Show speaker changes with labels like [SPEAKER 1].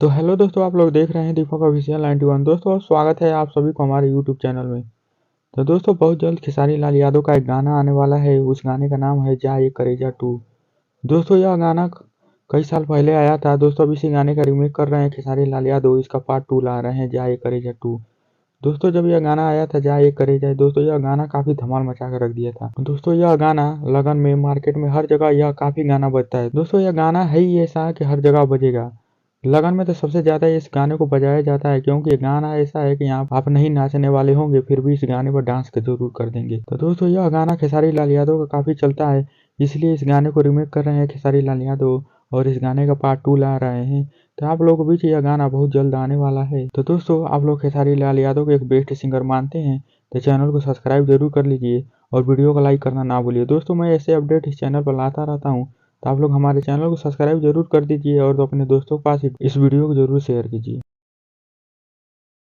[SPEAKER 1] तो हेलो दोस्तों, आप लोग देख रहे हैं दीपक ऑफिशियल 91। दोस्तों स्वागत है आप सभी को हमारे यूट्यूब चैनल में। तो दोस्तों बहुत जल्द खेसारी लाल यादव का एक गाना आने वाला है। उस गाने का नाम है जा ये करेजा टू। दोस्तों यह गाना कई साल पहले आया था। दोस्तों अब इसी गाने का रीमेक कर रहे हैं खेसारी लाल यादव। इसका पार्ट 2 ला रहे हैं, जा ये करेजा टू। दोस्तों जब यह गाना आया था जा ये करेजा, दोस्तों यह गाना काफी धमाल मचा कर रख दिया था। दोस्तों यह गाना लगन में, मार्केट में, हर जगह यह काफी गाना बजता है। दोस्तों यह गाना है ही ऐसा कि हर जगह बजेगा। लगन में तो सबसे ज़्यादा इस गाने को बजाया जाता है, क्योंकि ये गाना ऐसा है कि यहाँ आप नहीं नाचने वाले होंगे फिर भी इस गाने पर डांस जरूर कर देंगे। तो दोस्तों यह गाना खेसारी लाल यादव का काफ़ी चलता है, इसलिए इस गाने को रीमेक कर रहे हैं खेसारी लाल यादव और इस गाने का पार्ट 2 ला रहे हैं। तो आप लोगों के बीच यह गाना बहुत जल्द आने वाला है। तो दोस्तों आप लोग खेसारी लाल यादव को एक बेस्ट सिंगर मानते हैं तो चैनल को सब्सक्राइब जरूर कर लीजिए और वीडियो को लाइक करना ना भूलिए। दोस्तों मैं ऐसे अपडेट इस चैनल पर लाता रहता हूँ, तो आप लोग हमारे चैनल को सब्सक्राइब जरूर कर दीजिए और तो अपने दोस्तों के पास इस वीडियो को जरूर शेयर कीजिए।